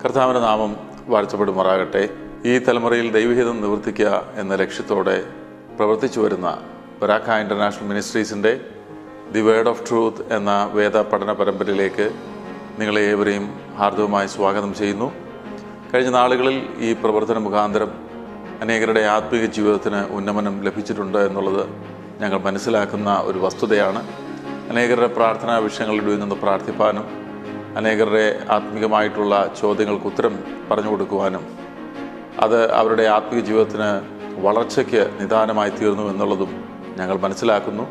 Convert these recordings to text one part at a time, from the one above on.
കർത്താവിൻ്റെ നാമം വാഴ്ത്തപ്പെടുമാറാകട്ടെ. ഈ തലമുറയിൽ ദൈവഹിതം നിവർത്തിക്കുക എന്ന ലക്ഷ്യത്തോടെ പ്രവർത്തിച്ചു വരുന്ന ബരാക്ക ഇൻ്റർനാഷണൽ മിനിസ്ട്രീസിൻ്റെ ദി വേർഡ് ഓഫ് ട്രൂത്ത് എന്ന വേദ പഠന പരമ്പരയിലേക്ക് നിങ്ങളെ ഏവരെയും ഹാർദവമായി സ്വാഗതം ചെയ്യുന്നു. കഴിഞ്ഞ നാളുകളിൽ ഈ പ്രവർത്തന മുഖാന്തരം അനേകരുടെ ആത്മീയ ജീവിതത്തിന് ഉന്നമനം ലഭിച്ചിട്ടുണ്ട് എന്നുള്ളത് ഞങ്ങൾ മനസ്സിലാക്കുന്ന ഒരു വസ്തുതയാണ്. അനേകരുടെ പ്രാർത്ഥനാ വിഷയങ്ങളിൽ നിന്ന് പ്രാർത്ഥിപ്പാനും അനേകരുടെ ആത്മീയമായിട്ടുള്ള ചോദ്യങ്ങൾക്ക് ഉത്തരം പറഞ്ഞു കൊടുക്കുവാനും അത് അവരുടെ ആത്മീയ ജീവിതത്തിന് വളർച്ചയ്ക്ക് നിദാനമായി തീർന്നു എന്നുള്ളതും ഞങ്ങൾ മനസ്സിലാക്കുന്നു.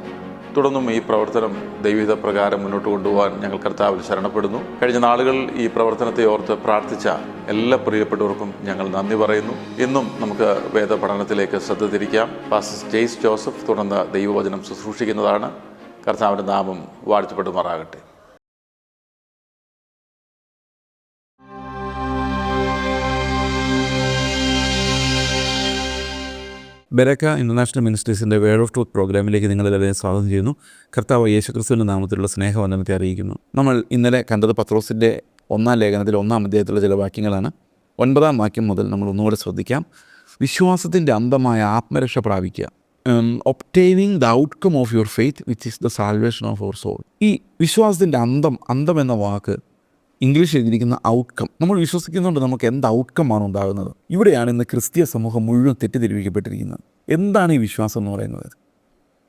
തുടർന്നും ഈ പ്രവർത്തനം ദൈവഹിത പ്രകാരം മുന്നോട്ട് കൊണ്ടുപോകാൻ ഞങ്ങൾ കർത്താവിൽ ശരണപ്പെടുന്നു. കഴിഞ്ഞ നാളുകൾ ഈ പ്രവർത്തനത്തെ ഓർത്ത് പ്രാർത്ഥിച്ച എല്ലാ പ്രിയപ്പെട്ടവർക്കും ഞങ്ങൾ നന്ദി പറയുന്നു. ഇന്നും നമുക്ക് വേദ പഠനത്തിലേക്ക് ശ്രദ്ധ തിരിക്കാം. പാസ്റ്റർ ജെയ്സ് ജോസഫ് തുടർന്ന് ദൈവവചനം ശുശ്രൂഷിക്കുന്നതാണ്. കർത്താവിൻ്റെ നാമം വാഴ്ത്തപ്പെടുമാറാകട്ടെ. ബരാക്ക ഇൻ്റർനാഷണൽ മിനിസ്ട്രീസിൻ്റെ വേർഡ് ഓഫ് ട്രൂത്ത് പ്രോഗ്രാമിലേക്ക് നിങ്ങളെല്ലാവരെയും സ്വാഗതം ചെയ്യുന്നു. കർത്താവ് യേശുക്രിസ്തുവിൻ്റെ നാമത്തിലുള്ള സ്നേഹവന്ദനത്തെ അറിയിക്കുന്നു. നമ്മൾ ഇന്നലെ കണ്ടത് പത്രോസിൻ്റെ 1-ാം ലേഖനത്തിൽ 1-ാം അധ്യായത്തിലുള്ള ചില വാക്യങ്ങളാണ്. 9-ാം വാക്യം മുതൽ നമ്മൾ ഒന്നുകൂടെ ശ്രദ്ധിക്കാം. വിശ്വാസത്തിൻ്റെ അന്തമായ ആത്മരക്ഷ പ്രാപിക്കുക. Obtaining the outcome of your faith which is the salvation of our soul. ഈ വിശ്വാസത്തിൻ്റെ അന്തം എന്ന വാക്ക് ഇംഗ്ലീഷ് എഴുതിയിരിക്കുന്ന ഔട്ട്കം. നമ്മൾ വിശ്വസിക്കുന്നുണ്ട് നമുക്ക് എന്ത് ഔട്ട്കമാണ് ഉണ്ടാകുന്നത്. ഇവിടെയാണ് ഇന്ന് ക്രിസ്തീയ സമൂഹം മുഴുവൻ തെറ്റിദ്ധരിപ്പിക്കപ്പെട്ടിരിക്കുന്നത്. എന്താണ് ഈ വിശ്വാസം എന്ന് പറയുന്നത്?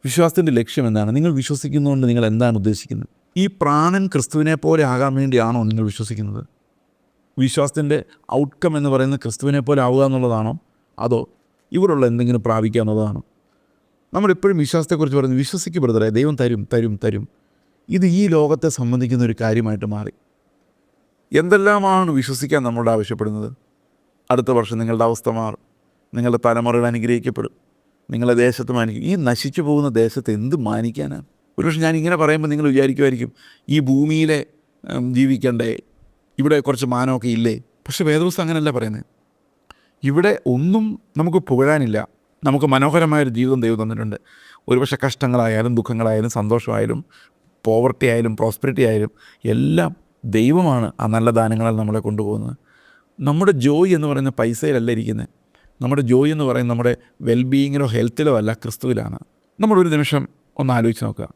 വിശ്വാസത്തിൻ്റെ ലക്ഷ്യം എന്താണ്? നിങ്ങൾ വിശ്വസിക്കുന്നതുകൊണ്ട് നിങ്ങൾ എന്താണ് ഉദ്ദേശിക്കുന്നത്? ഈ പ്രാണൻ ക്രിസ്തുവിനെ പോലെ ആകാൻ വേണ്ടിയാണോ നിങ്ങൾ വിശ്വസിക്കുന്നത്? വിശ്വാസത്തിൻ്റെ ഔട്ട്കം എന്ന് പറയുന്നത് ക്രിസ്തുവിനെ പോലെ ആവുക എന്നുള്ളതാണോ, അതോ ഇവിടെയുള്ള എന്തെങ്കിലും പ്രാപിക്കുക എന്നുള്ളതാണോ? നമ്മളെപ്പോഴും വിശ്വാസത്തെക്കുറിച്ച് പറയുന്നത് വിശ്വസിക്കപ്പെടുത്തല്ലേ, ദൈവം തരും തരും തരും. ഇത് ഈ ലോകത്തെ സംബന്ധിക്കുന്ന ഒരു കാര്യമായിട്ട് മാറി. എന്തെല്ലാമാണ് വിശ്വസിക്കാൻ നമ്മളോട് ആവശ്യപ്പെടുന്നത്? അടുത്ത വർഷം നിങ്ങളുടെ അവസ്ഥ മാറും, നിങ്ങളുടെ തലമുറകൾ അനുഗ്രഹിക്കപ്പെടും, നിങ്ങളുടെ ദേശത്ത് മാനിക്കും. ഈ നശിച്ചു പോകുന്ന ദേശത്ത് എന്ത് മാനിക്കാനാണ്? ഒരുപക്ഷെ ഞാൻ ഇങ്ങനെ പറയുമ്പോൾ നിങ്ങൾ വിചാരിക്കുമായിരിക്കും ഈ ഭൂമിയിലെ ജീവിക്കണ്ടേ, ഇവിടെ കുറച്ച് മാനമൊക്കെ ഇല്ലേ? പക്ഷേ വേദപുസ്തകം അങ്ങനെയല്ല പറയുന്നത്. ഇവിടെ ഒന്നും നമുക്ക് പുകഴാനില്ല. നമുക്ക് മനോഹരമായൊരു ജീവിതം ദൈവം തന്നിട്ടുണ്ട്. ഒരുപക്ഷെ കഷ്ടങ്ങളായാലും ദുഃഖങ്ങളായാലും സന്തോഷമായാലും പോവർട്ടി ആയാലും പ്രോസ്പെരിറ്റി ആയാലും എല്ലാം ദൈവമാണ് ആ നല്ല ദാനങ്ങളാൽ നമ്മളെ കൊണ്ടുപോകുന്നത്. നമ്മുടെ ജോയ് എന്ന് പറയുന്ന പൈസയിലല്ല ഇരിക്കുന്നത്. നമ്മുടെ ജോയ് എന്ന് പറയുന്നത് നമ്മുടെ വെൽബീയിങ്ങിലോ ഹെൽത്തിലോ അല്ല, ക്രിസ്തുവിലാണ്. നമ്മളൊരു നിമിഷം ഒന്ന് ആലോചിച്ച് നോക്കുക.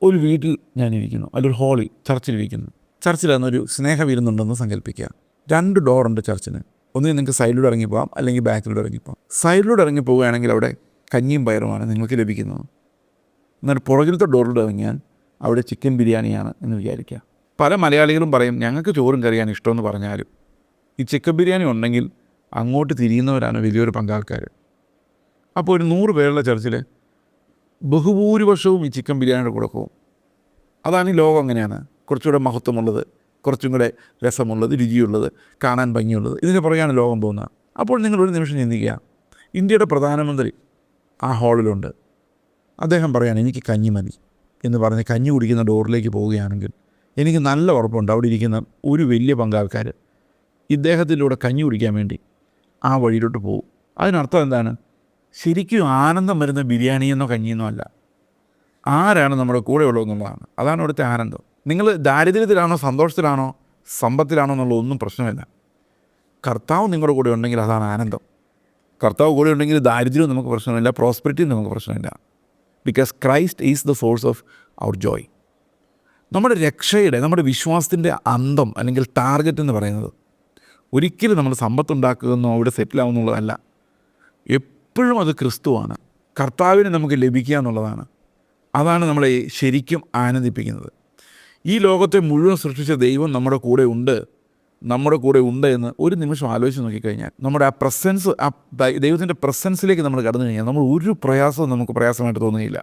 ഒരു വീട്ടിൽ ഞാനിരിക്കുന്നു, അല്ലൊരു ഹാളിൽ ചർച്ചിലിരിക്കുന്നു. ചർച്ചിലൊരു സ്നേഹവിരുന്നുണ്ടെന്ന് സങ്കല്പിക്കുക. 2 ഡോറുണ്ട് ചർച്ചിന്. ഒന്നിൽ നിങ്ങൾക്ക് സൈഡിലൂടെ ഇറങ്ങിപ്പോകാം, അല്ലെങ്കിൽ ബാക്കിലൂടെ ഇറങ്ങിപ്പോകാം. സൈഡിലൂടെ ഇറങ്ങി പോവുകയാണെങ്കിൽ അവിടെ കഞ്ഞിയും പയറുമാണ് നിങ്ങൾക്ക് ലഭിക്കുന്നത്. എന്നാൽ പുറകിലത്തെ ഡോറിലൂടെ ഇറങ്ങിയാൽ അവിടെ ചിക്കൻ ബിരിയാണിയാണ് എന്ന് വിചാരിക്കുക. പല മലയാളികളും പറയും ഞങ്ങൾക്ക് ചോറും കറിയാണ് ഇഷ്ടമെന്ന് പറഞ്ഞാലും ഈ ചിക്കൻ ബിരിയാണി ഉണ്ടെങ്കിൽ അങ്ങോട്ട് തിരിയുന്നവരാണ് വലിയൊരു പങ്കാൾക്കാർ. അപ്പോൾ ഒരു 100 പേരുള്ള ചർച്ചിൽ ബഹുഭൂരിപക്ഷവും ഈ ചിക്കൻ ബിരിയാണിയുടെ കൂടെ പോകും. അതാണ് ഈ ലോകം. അങ്ങനെയാണ്. കുറച്ചുകൂടെ മഹത്വമുള്ളത്, കുറച്ചും കൂടെ രസമുള്ളത്, രുചിയുള്ളത്, കാണാൻ ഭംഗിയുള്ളത്, ഇതിന് പുറകെയാണ് ലോകം പോകുന്നത്. അപ്പോൾ നിങ്ങളൊരു നിമിഷം ചിന്തിക്കുക, ഇന്ത്യയുടെ പ്രധാനമന്ത്രി ആ ഹാളിലുണ്ട്. അദ്ദേഹം പറയാണ് എനിക്ക് കഞ്ഞി മതി എന്ന് പറഞ്ഞ് കഞ്ഞി കുടിക്കുന്ന ഡോറിലേക്ക് പോവുകയാണെങ്കിൽ എനിക്ക് നല്ല ഉറപ്പുണ്ട് അവിടെ ഇരിക്കുന്ന ഒരു വലിയ പങ്കാൾക്കാർ ഇദ്ദേഹത്തിലൂടെ കഞ്ഞി കുടിക്കാൻ വേണ്ടി ആ വഴിയിലോട്ട് പോകും. അതിനർത്ഥം എന്താണ്? ശരിക്കും ആനന്ദം വരുന്ന ബിരിയാണിയെന്നോ കഞ്ഞിയെന്നോ അല്ല, ആരാണ് നമ്മുടെ കൂടെ ഉള്ളതെന്നുള്ളതാണ്. അതാണ് അവിടുത്തെ ആനന്ദം. നിങ്ങൾ ദാരിദ്ര്യത്തിലാണോ സന്തോഷത്തിലാണോ സമ്പത്തിലാണോ എന്നുള്ളതൊന്നും പ്രശ്നമില്ല. കർത്താവ് നിങ്ങളുടെ കൂടെ ഉണ്ടെങ്കിൽ അതാണ് ആനന്ദം. കർത്താവ് കൂടെ ഉണ്ടെങ്കിൽ ദാരിദ്ര്യവും നമുക്ക് പ്രശ്നമില്ല, പ്രോസ്പെരിറ്റിയും നമുക്ക് പ്രശ്നമില്ല. Because Christ is the source of our joy. നമ്മുടെ രക്ഷയുടെ, നമ്മുടെ വിശ്വാസത്തിൻ്റെ അന്തം അല്ലെങ്കിൽ ടാർഗറ്റ് എന്ന് പറയുന്നത് ഒരിക്കലും നമ്മൾ സമ്പത്തുണ്ടാക്കുകയെന്നോ അവിടെ സെറ്റിലാവുന്നുള്ളതല്ല. എപ്പോഴും അത് ക്രിസ്തുവാണ്. കർത്താവിനെ നമുക്ക് ലഭിക്കുക എന്നുള്ളതാണ്. അതാണ് നമ്മളെ ശരിക്കും ആനന്ദിപ്പിക്കുന്നത്. ഈ ലോകത്തെ മുഴുവൻ സൃഷ്ടിച്ച ദൈവം നമ്മുടെ കൂടെ ഉണ്ട് എന്ന് ഒരു നിമിഷം ആലോചിച്ച് നോക്കിക്കഴിഞ്ഞാൽ നമ്മുടെ ആ പ്രസൻസ്, ആ ദൈവത്തിൻ്റെ പ്രസൻസിലേക്ക് നമ്മൾ കടന്നു കഴിഞ്ഞാൽ നമ്മൾ ഒരു പ്രയാസവും നമുക്ക് പ്രയാസമായിട്ട് തോന്നുകയില്ല.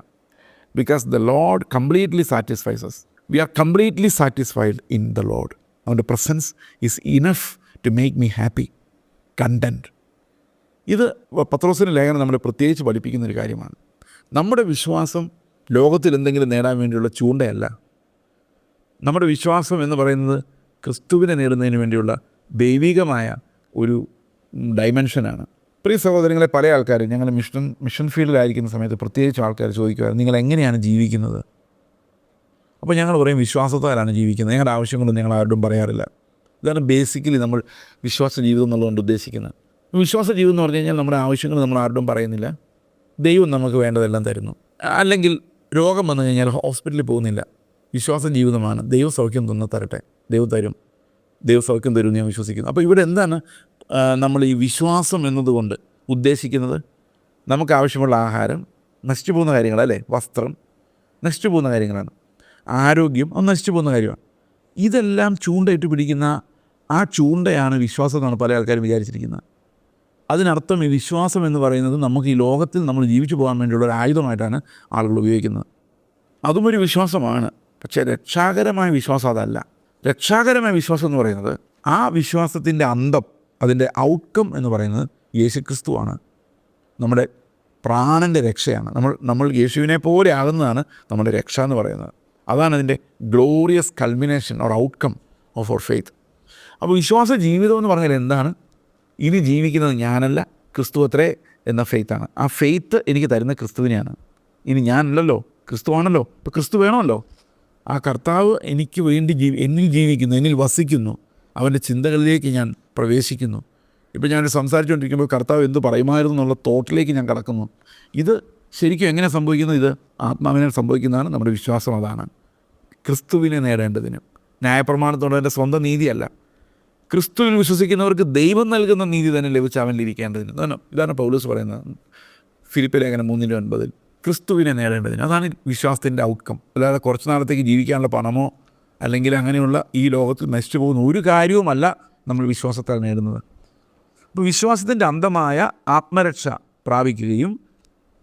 Because the Lord completely satisfies us. We are completely satisfied in the Lord. Our presence is enough to make me happy, content. ഇത് പത്രോസിൻ്റെ ലേഖനം നമ്മളെ പ്രത്യേകിച്ച് പഠിപ്പിക്കുന്നൊരു കാര്യമാണ്. നമ്മുടെ വിശ്വാസം ലോകത്തിൽ എന്തെങ്കിലും നേടാൻ വേണ്ടിയുള്ള ചൂണ്ടയല്ല. നമ്മുടെ വിശ്വാസം എന്ന് പറയുന്നത് ക്രിസ്തുവിനെ നേടുന്നതിന് വേണ്ടിയുള്ള ദൈവികമായ ഒരു ഡൈമെൻഷനാണ്. പ്രിയ സഹോദരങ്ങളെ, പല ആൾക്കാരും ഞങ്ങൾ മിഷൻ ഫീൽഡിലായിരിക്കുന്ന സമയത്ത് പ്രത്യേകിച്ച് ആൾക്കാർ ചോദിക്കുമായിരുന്നു നിങ്ങൾ എങ്ങനെയാണ് ജീവിക്കുന്നത്? അപ്പോൾ ഞങ്ങൾ പറയും വിശ്വാസത്താലാണ് ജീവിക്കുന്നത്, ഞങ്ങളുടെ ആവശ്യങ്ങളൊന്നും ഞങ്ങൾ ആരോടും പറയാറില്ല. ഇതാണ് ബേസിക്കലി നമ്മൾ വിശ്വാസ ജീവിതം എന്നുള്ളതുകൊണ്ട് ഉദ്ദേശിക്കുന്നത്. വിശ്വാസ ജീവിതം എന്ന് പറഞ്ഞു കഴിഞ്ഞാൽ നമ്മുടെ ആവശ്യങ്ങൾ നമ്മൾ ആരോടും പറയുന്നില്ല, ദൈവം നമുക്ക് വേണ്ടതെല്ലാം തരുന്നു. അല്ലെങ്കിൽ രോഗം വന്നു കഴിഞ്ഞാൽ ഹോസ്പിറ്റലിൽ പോകുന്നില്ല. വിശ്വാസ ജീവിതമാണ്. ദൈവം സൗഖ്യം തരട്ടെ, ദൈവം തരും, ദൈവം സൗഖ്യം തരും എന്ന് ഞാൻ വിശ്വസിക്കുന്നു. അപ്പോൾ ഇവിടെ എന്താണ് നമ്മൾ ഈ വിശ്വാസം എന്നതുകൊണ്ട് ഉദ്ദേശിക്കുന്നത്? നമുക്ക് ആവശ്യമുള്ള ആഹാരം, നശിച്ചു പോകുന്ന കാര്യങ്ങളല്ലേ, വസ്ത്രം നശിച്ചു പോകുന്ന കാര്യങ്ങളാണ്, ആരോഗ്യം അത് നശിച്ചു പോകുന്ന കാര്യമാണ്. ഇതെല്ലാം ചൂണ്ടയിട്ട് പിടിക്കുന്ന ആ ചൂണ്ടയാണ് വിശ്വാസം എന്നാണ് പല ആൾക്കാരും വിചാരിച്ചിരിക്കുന്നത്. അതിനർത്ഥം ഈ വിശ്വാസം എന്ന് പറയുന്നത് നമുക്ക് ഈ ലോകത്തിൽ നമ്മൾ ജീവിച്ചു പോകാൻ വേണ്ടിയുള്ള ഒരു ആയുധമായിട്ടാണ് ആളുകൾ ഉപയോഗിക്കുന്നത്. അതും ഒരു വിശ്വാസമാണ്, പക്ഷേ രക്ഷാകരമായ വിശ്വാസം അതല്ല. രക്ഷാകരമായ വിശ്വാസം എന്ന് പറയുന്നത് ആ വിശ്വാസത്തിൻ്റെ അന്തം, അതിൻ്റെ ഔട്ട്കം എന്ന് പറയുന്നത് യേശുക്രിസ്തുവാണ്. നമ്മുടെ പ്രാണൻ്റെ രക്ഷയാണ്. നമ്മൾ യേശുവിനെ പോലെ ആകുന്നതാണ് നമ്മുടെ രക്ഷ എന്ന് പറയുന്നത്. അതാണ് അതിൻ്റെ glorious culmination or outcome of our faith. അപ്പോൾ വിശ്വാസ ജീവിതം എന്ന് പറഞ്ഞാൽ എന്താണ്? ഇനി ജീവിക്കുന്നത് ഞാനല്ല, ക്രിസ്തു അത്രേ എന്ന ഫെയ്ത്താണ്. ആ ഫെയ്ത്ത് എനിക്ക് തരുന്ന ക്രിസ്തുവിനെയാണ്. ഇനി ഞാനല്ലല്ലോ, ക്രിസ്തുവാണല്ലോ. ഇപ്പോൾ ക്രിസ്തു വേണമല്ലോ. ആ കർത്താവ് എനിക്ക് വേണ്ടി എന്നിൽ ജീവിക്കുന്നു, എന്നിൽ വസിക്കുന്നു, അവൻ്റെ ചിന്തകളിലേക്ക് ഞാൻ പ്രവേശിക്കുന്നു. ഇപ്പോൾ ഞാൻ സംസാരിച്ചുകൊണ്ടിരിക്കുമ്പോൾ കർത്താവ് എന്ത് പറയുമായിരുന്നു എന്നുള്ള തോട്ടിലേക്ക് ഞാൻ കടക്കുന്നു. ഇത് ശരിക്കും എങ്ങനെ സംഭവിക്കുന്നത്? ഇത് ആത്മാവിനെ സംഭവിക്കുന്നതാണ്. നമ്മുടെ വിശ്വാസം അതാണ്. ക്രിസ്തുവിനെ നേടേണ്ടതിന് ന്യായപ്രമാണത്തോടെ എൻ്റെ സ്വന്തം നീതിയല്ല, ക്രിസ്തുവിൽ വിശ്വസിക്കുന്നവർക്ക് ദൈവം നൽകുന്ന നീതി തന്നെ ലഭിച്ച് അവനിലിരിക്കേണ്ടതിന്. ഇതാണ് പൗലോസ് പറയുന്നത് ഫിലിപ്പിയ ലേഖനം 3:9. ക്രിസ്തുവിനെ നേടേണ്ടതിന്. അതാണ് വിശ്വാസത്തിൻ്റെ ഔട്ട്കം. അല്ലാതെ കുറച്ച് നാളത്തേക്ക് ജീവിക്കാനുള്ള പണമോ അല്ലെങ്കിൽ അങ്ങനെയുള്ള ഈ ലോകത്തിൽ നശിച്ചു പോകുന്ന ഒരു കാര്യവുമല്ല നമ്മൾ വിശ്വാസത്താൽ നേടുന്നത്. അപ്പോൾ വിശ്വാസത്തിൻ്റെ അന്തമായ ആത്മരക്ഷ പ്രാപിക്കുകയും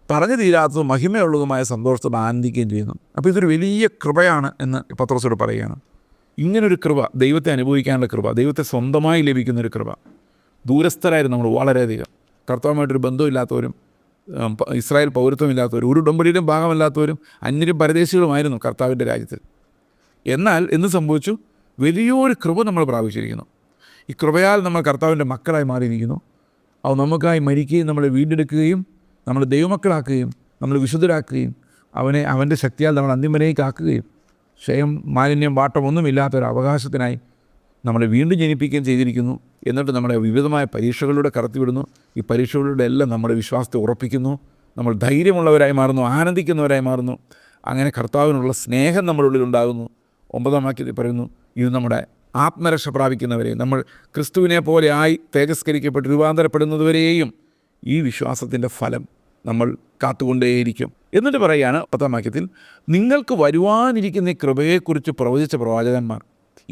പറഞ്ഞു തീരാത്തതും മഹിമയുള്ളതുമായ സന്തോഷത്തോടെ ആനന്ദിക്കുകയും ചെയ്യുന്നു. അപ്പോൾ ഇതൊരു വലിയ കൃപയാണ് എന്ന് പത്രോസോട് പറയുകയാണ്. ഇങ്ങനൊരു കൃപ, ദൈവത്തെ അനുഭവിക്കാനുള്ള കൃപ, ദൈവത്തെ സ്വന്തമായി ലഭിക്കുന്നൊരു കൃപ. ദൂരസ്ഥരായിരുന്നു നമ്മൾ വളരെയധികം, കർത്താവുമായിട്ടൊരു ബന്ധമില്ലാത്തവരും, ഇസ്രായേൽ പൗരത്വമില്ലാത്തവരും, ഒരു ഉടമ്പടിയുടെയും ഭാഗമല്ലാത്തവരും, അന്യരും പരദേശികളുമായിരുന്നു കർത്താവിൻ്റെ രാജ്യത്തിൽ. എന്നാൽ എന്ത് സംഭവിച്ചു? വലിയൊരു കൃപ നമ്മൾ പ്രാപിച്ചിരിക്കുന്നു. ഈ കൃപയാൽ നമ്മൾ കർത്താവിൻ്റെ മക്കളായി മാറിയിരിക്കുന്നു. അത് നമുക്കായി മരിക്കുകയും നമ്മളെ വീണ്ടെടുക്കുകയും നമ്മളെ ദൈവമക്കളാക്കുകയും നമ്മൾ വിശുദ്ധരാക്കുകയും അവൻ്റെ ശക്തിയാൽ നമ്മൾ അന്ത്യം വരേക്ക് ആക്കുകയും ക്ഷയം, മാലിന്യം, വാട്ടമൊന്നുമില്ലാത്തൊരു അവകാശത്തിനായി നമ്മളെ വീണ്ടും ജനിപ്പിക്കുകയും ചെയ്തിരിക്കുന്നു. എന്നിട്ട് നമ്മളെ വിവിധമായ പരീക്ഷകളിലൂടെ കടത്തിവിടുന്നു. ഈ പരീക്ഷകളിലൂടെ എല്ലാം നമ്മുടെ വിശ്വാസത്തെ ഉറപ്പിക്കുന്നു. നമ്മൾ ധൈര്യമുള്ളവരായി മാറുന്നു, ആനന്ദിക്കുന്നവരായി മാറുന്നു. അങ്ങനെ കർത്താവിനുള്ള സ്നേഹം നമ്മുടെ ഉള്ളിലുണ്ടാകുന്നു. 9-ാം വാക്യത്തിൽ പറയുന്നു, ഇത് നമ്മുടെ ആത്മരക്ഷ പ്രാപിക്കുന്നവരെയും നമ്മൾ ക്രിസ്തുവിനെ പോലെ ആയി തേജസ്കരിക്കപ്പെട്ട് രൂപാന്തരപ്പെടുന്നതുവരെയും ഈ വിശ്വാസത്തിൻ്റെ ഫലം നമ്മൾ കാത്തുകൊണ്ടേയിരിക്കും. എന്നിട്ട് പറയുകയാണ് 10-ാം വാക്യത്തിൽ, നിങ്ങൾക്ക് വരുവാനിരിക്കുന്ന ഈ കൃപയെക്കുറിച്ച് പ്രവചിച്ച പ്രവാചകന്മാർ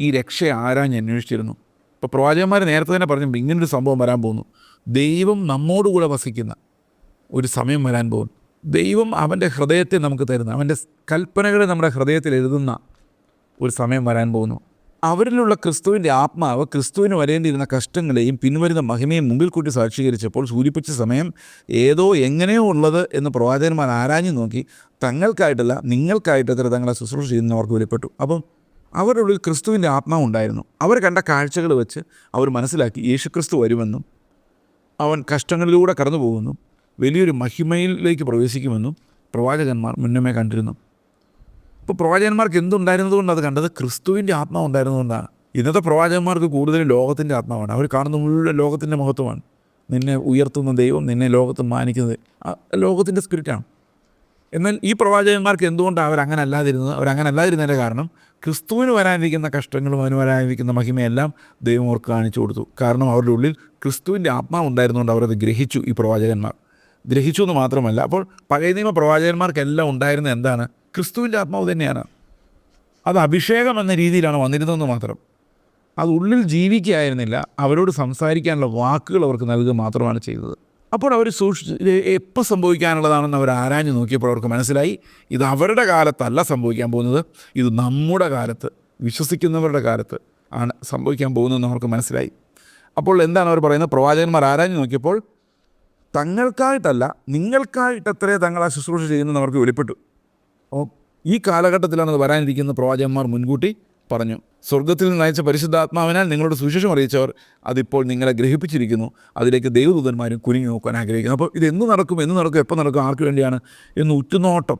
ഈ രക്ഷ ആരാഞ്ഞ് അന്വേഷിച്ചിരുന്നു. ഇപ്പോൾ പ്രവാചകന്മാർ നേരത്തെ തന്നെ പറഞ്ഞു ഇങ്ങനൊരു സംഭവം വരാൻ പോകുന്നു. ദൈവം നമ്മോടുകൂടെ വസിക്കുന്ന ഒരു സമയം വരാൻ പോകുന്നു. ദൈവം അവൻ്റെ ഹൃദയത്തെ നമുക്ക് തരുന്ന, അവൻ്റെ കൽപ്പനകളെ നമ്മുടെ ഹൃദയത്തിൽ എഴുതുന്ന ഒരു സമയം വരാൻ പോകുന്നു. അവരിലുള്ള ക്രിസ്തുവിൻ്റെ ആത്മാവ് ക്രിസ്തുവിന് വരേണ്ടിയിരുന്ന കഷ്ടങ്ങളെയും പിൻവരുന്ന മഹിമയും മുമ്പിൽ കൂട്ടി സാക്ഷീകരിച്ചപ്പോൾ സൂചിപ്പിച്ച സമയം ഏതോ എങ്ങനെയോ ഉള്ളത് എന്ന് പ്രവാചകന്മാർ ആരാഞ്ഞു നോക്കി തങ്ങൾക്കായിട്ടല്ല നിങ്ങൾക്കായിട്ടത്ര തങ്ങളെ ശുശ്രൂഷ ചെയ്യുന്നവർക്ക് വെളിപ്പെട്ടു. അപ്പം അവരുടെ ഉള്ളിൽ ക്രിസ്തുവിൻ്റെ ആത്മാവ് ഉണ്ടായിരുന്നു. അവർ കണ്ട കാഴ്ചകൾ വെച്ച് അവർ മനസ്സിലാക്കി യേശുക്രിസ്തു വരുമെന്നും അവൻ കഷ്ടങ്ങളിലൂടെ കടന്നു പോകുന്നു, വലിയൊരു മഹിമയിലേക്ക് പ്രവേശിക്കുമെന്നും പ്രവാചകന്മാർ മുന്നമേ കണ്ടിരുന്നു. ഇപ്പോൾ പ്രവാചകന്മാർക്ക് എന്തുണ്ടായിരുന്നതുകൊണ്ട് അത് കണ്ടത്? ക്രിസ്തുവിൻ്റെ ആത്മാവ് ഉണ്ടായിരുന്നതുകൊണ്ടാണ്. ഇന്നത്തെ പ്രവാചകന്മാർക്ക് കൂടുതലും ലോകത്തിൻ്റെ ആത്മാവാണ്. അവർ കാണുന്ന മുഴുവൻ ലോകത്തിൻ്റെ മഹത്വമാണ്. നിന്നെ ഉയർത്തുന്ന ദൈവം, നിന്നെ ലോകത്ത് മാനിക്കുന്നത് ലോകത്തിൻ്റെ സ്പിരിറ്റാണ്. എന്നാൽ ഈ പ്രവാചകന്മാർക്ക് എന്തുകൊണ്ടാണ് അവരങ്ങനെ അല്ലാതിരുന്നതിൻ്റെ കാരണം ക്രിസ്തുവിന് വരാനിരിക്കുന്ന കഷ്ടങ്ങളും അവന് വരാനിരിക്കുന്ന മഹിമയെല്ലാം ദൈവം അവർക്ക് കാണിച്ചു കൊടുത്തു. കാരണം അവരുടെ ഉള്ളിൽ ക്രിസ്തുവിൻ്റെ ആത്മാവ് ഉണ്ടായിരുന്നുകൊണ്ട് അവരത് ഗ്രഹിച്ചു. ഈ പ്രവാചകന്മാർ ഗ്രഹിച്ചു എന്ന് മാത്രമല്ല, അപ്പോൾ പഴയ നിയമ പ്രവാചകന്മാർക്കെല്ലാം ഉണ്ടായിരുന്ന എന്താണ്? ക്രിസ്തുവിൻ്റെ ആത്മാവ് തന്നെയാണ്. അത് അഭിഷേകം എന്ന രീതിയിലാണ് വന്നിരുന്നതെന്ന് മാത്രം. അത് ഉള്ളിൽ ജീവിക്കുകയായിരുന്നില്ല. അവരോട് സംസാരിക്കാനുള്ള വാക്കുകൾ അവർക്ക് നൽകുക മാത്രമാണ് ചെയ്തത്. അപ്പോൾ അവർ എപ്പോൾ സംഭവിക്കാനുള്ളതാണെന്ന് അവർ ആരാഞ്ഞു നോക്കിയപ്പോൾ അവർക്ക് മനസ്സിലായി ഇത് അവരുടെ കാലത്തല്ല സംഭവിക്കാൻ പോകുന്നത്, ഇത് നമ്മുടെ കാലത്ത്, വിശ്വസിക്കുന്നവരുടെ കാലത്ത് ആണ് സംഭവിക്കാൻ പോകുന്നതെന്ന് അവർക്ക് മനസ്സിലായി. അപ്പോൾ എന്താണ് അവർ പറയുന്നത്? പ്രവാചകന്മാർ ആരാഞ്ഞു നോക്കിയപ്പോൾ തങ്ങൾക്കായിട്ടല്ല നിങ്ങൾക്കായിട്ടത്രേ തങ്ങളെ ശുശ്രൂഷ ചെയ്യുന്നതെന്ന് അവർക്ക് വെളിപ്പെട്ടു. അപ്പോൾ ഈ കാലഘട്ടത്തിലാണ് അത് വരാനിരിക്കുന്ന പ്രവാചകന്മാർ മുൻകൂട്ടി പറഞ്ഞു. സ്വർഗത്തിൽ നിന്ന് അയച്ച പരിശുദ്ധാത്മാവിനാൽ നിങ്ങളുടെ സുവിശേഷം അറിയിച്ചവർ അതിപ്പോൾ നിങ്ങളെ ഗ്രഹിപ്പിച്ചിരിക്കുന്നു. അതിലേക്ക് ദൈവദൂതന്മാരും കുനിഞ്ഞു നോക്കാൻ ആഗ്രഹിക്കുന്നു. അപ്പോൾ ഇതെന്ന് നടക്കും, എപ്പോൾ നടക്കും, ആർക്ക് വേണ്ടിയാണ് എന്ന് ഉറ്റുനോട്ടം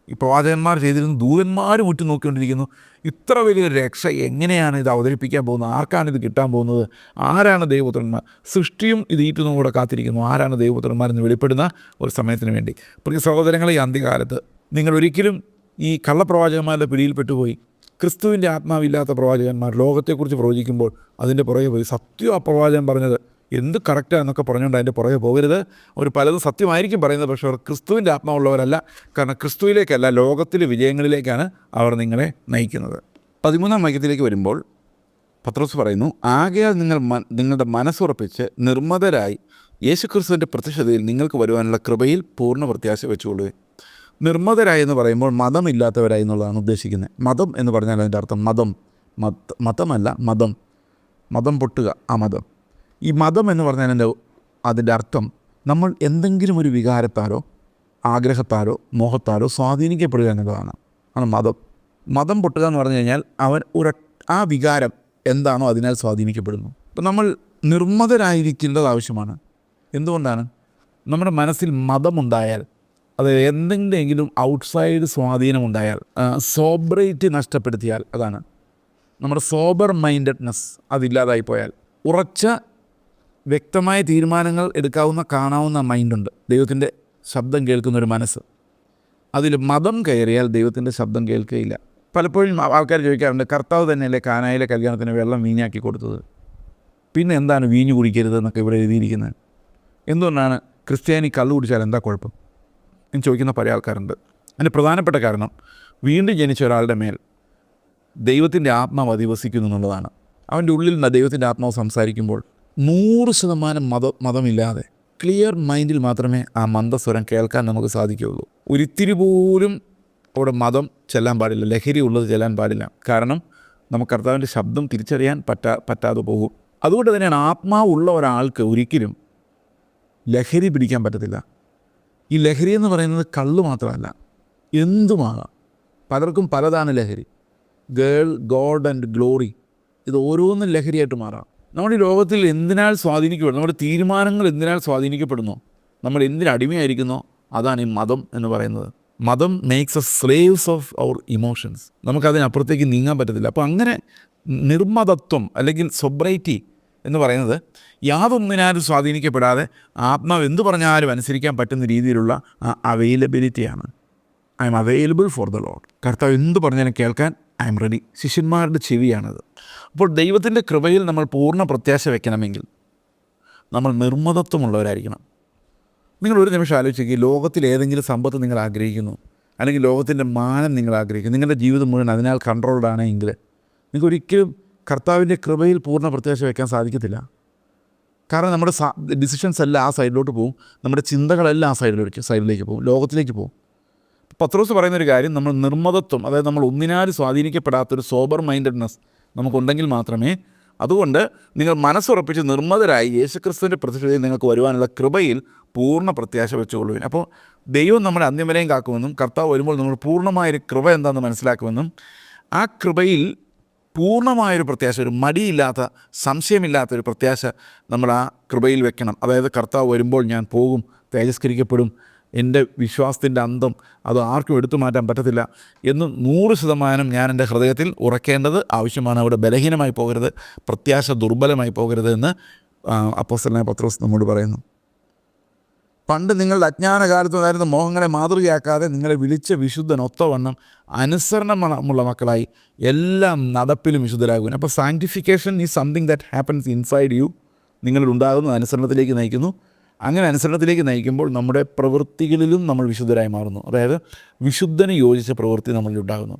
ഈ പ്രവാചകന്മാർ ചെയ്തിരുന്നു, ദൂതന്മാരും ഉറ്റുനോക്കിക്കൊണ്ടിരിക്കുന്നു. ഇത്ര വലിയൊരു രക്ഷ എങ്ങനെയാണ് ഇത് അവതരിപ്പിക്കാൻ പോകുന്നത്, ആർക്കാണ് ഇത് കിട്ടാൻ പോകുന്നത്, ആരാണ് ദൈവപുത്രന്മാർ, സൃഷ്ടിയും ഇത് ഈറ്റുന്നും കൂടെ കാത്തിരിക്കുന്നു, ആരാണ് ദൈവപുത്രന്മാരെന്ന് വെളിപ്പെടുന്ന ഒരു സമയത്തിന് വേണ്ടി. പ്രിയ സഹോദരങ്ങളെ, ഈ അന്ത്യകാലത്ത് നിങ്ങൾ ഒരിക്കലും ഈ കള്ളപ്രവാചകന്മാരുടെ പിടിയിൽപ്പെട്ടുപോയി ക്രിസ്തുവിൻ്റെ ആത്മാവില്ലാത്ത പ്രവാചകന്മാർ ലോകത്തെക്കുറിച്ച് പ്രവചിക്കുമ്പോൾ അതിൻ്റെ പുറകെ പോയി സത്യം ആ പ്രവാചകൻ പറഞ്ഞത് എന്ത് കറക്റ്റാണ് എന്നൊക്കെ പറഞ്ഞുകൊണ്ട് അതിൻ്റെ പുറകെ പോകരുത്. അവർ പലതും സത്യമായിരിക്കും പറയുന്നത്, പക്ഷേ അവർ ക്രിസ്തുവിൻ്റെ ആത്മാവുള്ളവരല്ല. കാരണം ക്രിസ്തുവിലേക്കല്ല, ലോകത്തിലെ വിജയങ്ങളിലേക്കാണ് അവർ നിങ്ങളെ നയിക്കുന്നത്. 13-ാം വാക്യത്തിലേക്ക് വരുമ്പോൾ പത്രോസ് പറയുന്നു, ആകയാൽ നിങ്ങളുടെ മനസ്സുറപ്പിച്ച് നിർമ്മതരായി യേശുക്രിസ്തുവിൻ്റെ പ്രത്യക്ഷതയിൽ നിങ്ങൾക്ക് വരുവാനുള്ള കൃപയിൽ പൂർണ്ണ പ്രത്യാശ വെച്ചുകൊള്ളുക. നിർമ്മതരായി എന്ന് പറയുമ്പോൾ മതമില്ലാത്തവരായി എന്നുള്ളതാണ് ഉദ്ദേശിക്കുന്നത്. മതം എന്ന് പറഞ്ഞാൽ അതിൻ്റെ അർത്ഥം മതമല്ല, മതം പൊട്ടുക, ആ മതം. ഈ മതം എന്ന് പറഞ്ഞാൽ അതിൻ്റെ അർത്ഥം നമ്മൾ എന്തെങ്കിലും ഒരു വികാരത്താലോ ആഗ്രഹത്താലോ മോഹത്താലോ സ്വാധീനിക്കപ്പെടുക എന്നുള്ളതാണ്. മതം പൊട്ടുക എന്ന് പറഞ്ഞു കഴിഞ്ഞാൽ ആ വികാരം എന്താണോ അതിനാൽ സ്വാധീനിക്കപ്പെടുന്നു. അപ്പം നമ്മൾ നിർമ്മതരായിരിക്കേണ്ടത് ആവശ്യമാണ്. എന്തുകൊണ്ടാണ്? നമ്മുടെ മനസ്സിൽ മതമുണ്ടായാൽ, അത് എന്തെങ്കിലും ഔട്ട്സൈഡ് സ്വാധീനമുണ്ടായാൽ, സോബ്രേറ്റ് നഷ്ടപ്പെടുത്തിയാൽ, അതാണ് നമ്മുടെ സോബർ മൈൻഡഡ്നെസ് അതില്ലാതായി പോയാൽ, ഉറച്ച വ്യക്തമായ തീരുമാനങ്ങൾ എടുക്കാവുന്ന കാണാവുന്ന മൈൻഡുണ്ട്, ദൈവത്തിൻ്റെ ശബ്ദം കേൾക്കുന്നൊരു മനസ്സ്, അതിൽ മതം കയറിയാൽ ദൈവത്തിൻ്റെ ശബ്ദം കേൾക്കുകയില്ല. പലപ്പോഴും ആൾക്കാർ ചോദിക്കാറുണ്ട്, കർത്താവ് തന്നെയല്ലേ കാനായിലെ കല്യാണത്തിന് വെള്ളം വീഞ്ഞാക്കി കൊടുത്തത്, പിന്നെ എന്താണ് വീഞ്ഞു കുടിക്കരുത് എന്നൊക്കെ ഇവിടെ എഴുതിയിരിക്കുന്നത്? എന്തുകൊണ്ടാണ് ക്രിസ്ത്യാനി കള്ളു കുടിച്ചാൽ എന്താ കുഴപ്പം എന്ന് ചോദിക്കുന്ന പല ആൾക്കാരുണ്ട്. അതിന് പ്രധാനപ്പെട്ട കാരണം വീണ്ടും ജനിച്ച ഒരാളുടെ മേൽ ദൈവത്തിൻ്റെ ആത്മാവ് അധിവസിക്കുന്നു എന്നുള്ളതാണ്. അവൻ്റെ ഉള്ളിൽ നിന്ന് ദൈവത്തിൻ്റെ ആത്മാവ് സംസാരിക്കുമ്പോൾ 100% മതമില്ലാതെ ക്ലിയർ മൈൻഡിൽ മാത്രമേ ആ മന്ദസ്വരം കേൾക്കാൻ നമുക്ക് സാധിക്കുകയുള്ളൂ. ഒരിത്തിരി പോലും അവിടെ മതം ചെല്ലാൻ പാടില്ല, ലഹരി ഉള്ളത് ചെല്ലാൻ പാടില്ല. കാരണം നമുക്ക് കർത്താവിൻ്റെ ശബ്ദം തിരിച്ചറിയാൻ പറ്റാതെ പോകും. അതുകൊണ്ട് തന്നെയാണ് ആത്മാവുള്ള ഒരാൾക്ക് ഒരിക്കലും ലഹരി പിടിക്കാൻ പറ്റത്തില്ല. ഈ ലഹരി എന്ന് പറയുന്നത് കള്ള് മാത്രമല്ല, എന്തുമാകാം. പലർക്കും പലതാണ് ലഹരി. ഗേൾ, ഗോഡ് ആൻഡ് ഗ്ലോറി, ഇത് ഓരോന്നും ലഹരിയായിട്ട് മാറാം. നമ്മുടെ ഈ ലോകത്തിൽ എന്തിനാൽ സ്വാധീനിക്കപ്പെടുന്നു, നമ്മുടെ തീരുമാനങ്ങൾ എന്തിനാൽ സ്വാധീനിക്കപ്പെടുന്നു, നമ്മൾ എന്തിനടിമയായിരിക്കുന്നോ, അതാണ് ഈ മതം എന്ന് പറയുന്നത്. മതം makes a slaves of our emotions. നമുക്കതിനപ്പുറത്തേക്ക് നീങ്ങാൻ പറ്റത്തില്ല. അപ്പോൾ അങ്ങനെ നിർമ്മതത്വം അല്ലെങ്കിൽ സൊബ്രൈറ്റി എന്ന് പറയുന്നത് യാതൊന്നിനാലും സ്വാധീനിക്കപ്പെടാതെ ആത്മാവ് എന്തു പറഞ്ഞാലും അനുസരിക്കാൻ പറ്റുന്ന രീതിയിലുള്ള ആ അവൈലബിലിറ്റിയാണ്. I am available for the Lord. കർത്താവ് എന്തു പറഞ്ഞാലും കേൾക്കാൻ ഐ എം റെഡി. ശിഷ്യന്മാരുടെ ചെവിയാണത്. അപ്പോൾ ദൈവത്തിൻ്റെ കൃപയിൽ നമ്മൾ പൂർണ്ണ പ്രത്യാശ വയ്ക്കണമെങ്കിൽ നമ്മൾ നിർമ്മതത്വമുള്ളവരായിരിക്കണം. നിങ്ങൾ ഒരു നിമിഷം ആലോചിക്കുക, ലോകത്തിൽ ഏതെങ്കിലും സമ്പത്ത് നിങ്ങൾ ആഗ്രഹിക്കുന്നു, അല്ലെങ്കിൽ ലോകത്തിൻ്റെ മാനം നിങ്ങൾ ആഗ്രഹിക്കുന്നു, നിങ്ങളുടെ ജീവിതം മുഴുവൻ അതിനാൽ കൺട്രോൾഡ് ആണെങ്കിൽ നിങ്ങൾക്ക് ഒരിക്കലും കർത്താവിൻ്റെ കൃപയിൽ പൂർണ്ണ പ്രത്യാശ വയ്ക്കാൻ സാധിക്കത്തില്ല. കാരണം നമ്മുടെ ഡിസിഷൻസ് എല്ലാം ആ സൈഡിലോട്ട് പോകും, നമ്മുടെ ചിന്തകളെല്ലാം ആ സൈഡിലേക്ക് പോകും, ലോകത്തിലേക്ക് പോകും. പത്രോസ് പറയുന്നൊരു കാര്യം, നമ്മൾ നിർമ്മതത്വം, അതായത് നമ്മൾ ഒന്നിനാലും സ്വാധീനിക്കപ്പെടാത്തൊരു സോബർ മൈൻഡഡ്നെസ് നമുക്കുണ്ടെങ്കിൽ മാത്രമേ, അതുകൊണ്ട് നിങ്ങൾ മനസ്സുറപ്പിച്ച് നിർമ്മതരായി യേശുക്രിസ്തുവിൻ്റെ പ്രത്യക്ഷതയിൽ നിങ്ങൾക്ക് വരുവാനുള്ള കൃപയിൽ പൂർണ്ണ പ്രത്യാശ വെച്ചുകൊള്ളുവിൻ. അപ്പോൾ ദൈവം നമ്മുടെ അന്ത്യം വരെയും കാക്കുമെന്നും കർത്താവ് വരുമ്പോൾ നമ്മൾ പൂർണ്ണമായൊരു കൃപ എന്താണെന്ന് മനസ്സിലാക്കുമെന്നും ആ കൃപയിൽ പൂർണ്ണമായൊരു പ്രത്യാശ, ഒരു മടിയില്ലാത്ത സംശയമില്ലാത്തൊരു പ്രത്യാശ നമ്മൾ ആ കൃപയിൽ വെക്കണം. അതായത് കർത്താവ് വരുമ്പോൾ ഞാൻ പോകും, തേജസ്കരിക്കപ്പെടും, എൻ്റെ വിശ്വാസത്തിൻ്റെ അന്തം അത് ആർക്കും എടുത്തു മാറ്റാൻ പറ്റത്തില്ല എന്ന് 100% ഞാൻ എൻ്റെ ഹൃദയത്തിൽ ഉറക്കേണ്ടത് ആവശ്യമാണ്. അവിടെ ബലഹീനമായി പോകരുത്, പ്രത്യാശ ദുർബലമായി പോകരുത് എന്ന് അപ്പോസ്തലനായ പത്രോസ് നമ്മോട് പറയുന്നു. പണ്ട് നിങ്ങളുടെ അജ്ഞാനകാലത്തുണ്ടായിരുന്ന മോഹങ്ങളെ മാതൃകയാക്കാതെ നിങ്ങളെ വിളിച്ച വിശുദ്ധൻ ഒത്തവണ്ണം അനുസരണമുള്ള മക്കളായി എല്ലാം നടപ്പിലും വിശുദ്ധരാകുവാൻ. അപ്പോൾ sanctification is something that happens inside you. നിങ്ങളിലുണ്ടാകുന്ന അനുസരണത്തിലേക്ക് നയിക്കുന്നു. അങ്ങനെ അനുസരണത്തിലേക്ക് നയിക്കുമ്പോൾ നമ്മുടെ പ്രവൃത്തികളിലും നമ്മൾ വിശുദ്ധരായി മാറുന്നു. അതായത് വിശുദ്ധന് യോജിച്ച പ്രവൃത്തി നമ്മളിലുണ്ടാകുന്നു,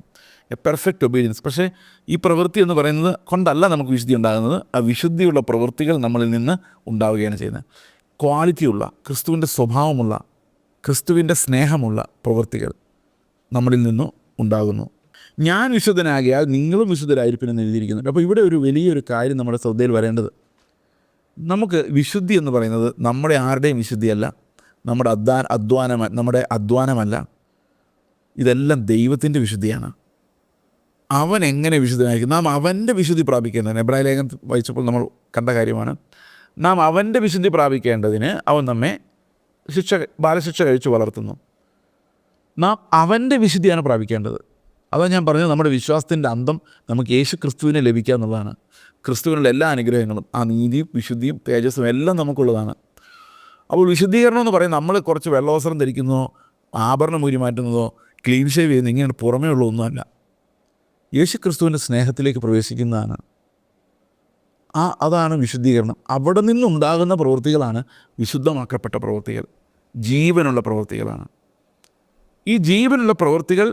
എ പെർഫെക്റ്റ് ഒബീഡിയൻസ്. പക്ഷേ ഈ പ്രവൃത്തി എന്ന് പറയുന്നത് കൊണ്ടല്ല നമുക്ക് വിശുദ്ധി ഉണ്ടാകുന്നത്, ആ വിശുദ്ധിയുള്ള പ്രവൃത്തികൾ നമ്മളിൽ നിന്ന് ഉണ്ടാവുകയാണ് ചെയ്യുന്നത്. ക്വാളിറ്റിയുള്ള, ക്രിസ്തുവിൻ്റെ സ്വഭാവമുള്ള, ക്രിസ്തുവിൻ്റെ സ്നേഹമുള്ള പ്രവൃത്തികൾ നമ്മളിൽ നിന്നും ഉണ്ടാകുന്നു. ഞാൻ വിശുദ്ധനാകിയാൽ നിങ്ങളും വിശുദ്ധരായിരിക്കുമെന്ന് എഴുതിയിരിക്കുന്നുണ്ട്. അപ്പോൾ ഇവിടെ ഒരു വലിയൊരു കാര്യം നമ്മുടെ ശ്രദ്ധയിൽ വരേണ്ടത്, നമുക്ക് വിശുദ്ധി എന്ന് പറയുന്നത് നമ്മുടെ ആരുടെയും വിശുദ്ധിയല്ല, നമ്മുടെ അധ്വാനമല്ല, ഇതെല്ലാം ദൈവത്തിൻ്റെ വിശുദ്ധിയാണ്. അവൻ എങ്ങനെ വിശുദ്ധനായിരിക്കും? നാം അവൻ്റെ വിശുദ്ധി പ്രാപിക്കേണ്ടതിന്, എബ്രായ ലേഖനം വായിച്ചപ്പോൾ നമ്മൾ കണ്ട കാര്യമാണ്, നാം അവൻ്റെ വിശുദ്ധി പ്രാപിക്കേണ്ടതിന് അവൻ നമ്മെ ബാലശിക്ഷ കഴിച്ചു വളർത്തുന്നു. നാം അവൻ്റെ വിശുദ്ധിയാണ് പ്രാപിക്കേണ്ടത്. അതാണ് ഞാൻ പറഞ്ഞത്, നമ്മുടെ വിശ്വാസത്തിൻ്റെ അന്തം നമുക്ക് യേശു ക്രിസ്തുവിനെ ലഭിക്കുക എന്നുള്ളതാണ്. ക്രിസ്തുവിനുള്ള എല്ലാ അനുഗ്രഹങ്ങളും, ആ നീതിയും വിശുദ്ധിയും തേജസ്സും എല്ലാം നമുക്കുള്ളതാണ്. അപ്പോൾ വിശുദ്ധീകരണം എന്ന് പറയുന്നത് നമ്മൾ കുറച്ച് വെള്ളവസ്ത്രം ധരിക്കുന്നതോ ആഭരണം ഊരി മാറ്റുന്നതോ ക്ലീൻ ഷേവ് ചെയ്യുന്ന ഇങ്ങനെ പുറമേ ഉള്ള ഒന്നുമല്ല. യേശു ക്രിസ്തുവിൻ്റെ സ്നേഹത്തിലേക്ക് പ്രവേശിക്കുന്നതാണ്. അതാണ് വിശുദ്ധീകരണം. അവിടെ നിന്നുണ്ടാകുന്ന പ്രവൃത്തികളാണ് വിശുദ്ധമാക്കപ്പെട്ട പ്രവൃത്തികൾ, ജീവനുള്ള പ്രവൃത്തികളാണ്. ഈ ജീവനുള്ള പ്രവൃത്തികൾ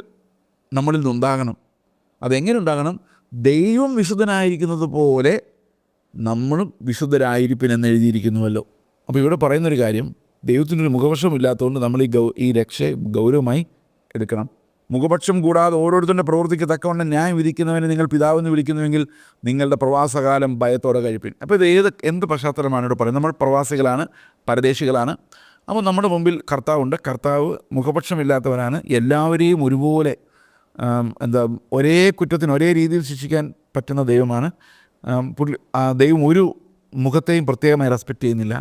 നമ്മളിൽ നിന്നുണ്ടാകണം. അതെങ്ങനെ ഉണ്ടാകണം? ദൈവം വിശുദ്ധനായിരിക്കുന്നത് പോലെ നമ്മളും വിശുദ്ധരായിരിപ്പിനെന്ന് എഴുതിയിരിക്കുന്നുവല്ലോ. അപ്പോൾ ഇവിടെ പറയുന്നൊരു കാര്യം, ദൈവത്തിനൊരു മുഖപക്ഷമില്ലാത്തതുകൊണ്ട് നമ്മൾ ഈ രക്ഷയെ ഗൗരവമായി എടുക്കണം. മുഖപക്ഷം കൂടാതെ ഓരോരുത്തരുടെ പ്രവൃത്തിക്ക് തക്കവണ്ണം ന്യായം വിധിക്കുന്നവനെ നിങ്ങൾ പിതാവെന്ന് വിളിക്കുന്നുവെങ്കിൽ നിങ്ങളുടെ പ്രവാസകാലം ഭയത്തോടെ കഴിപ്പിൻ. അപ്പോൾ ഇത് എന്ത് പശ്ചാത്തലമാണ് ഇവിടെ പറയുന്നത്? നമ്മൾ പ്രവാസികളാണ്, പരദേശികളാണ്. അപ്പോൾ നമ്മുടെ മുമ്പിൽ കർത്താവുണ്ട്. കർത്താവ് മുഖപക്ഷമില്ലാത്തവരാണ്. എല്ലാവരെയും ഒരുപോലെ ഒരേ കുറ്റത്തിന് ഒരേ രീതിയിൽ ശിക്ഷിക്കാൻ പറ്റുന്ന ദൈവമാണ്. ദൈവം ഒരു മുഖത്തെയും പ്രത്യേകമായി റെസ്പെക്റ്റ് ചെയ്യുന്നില്ല.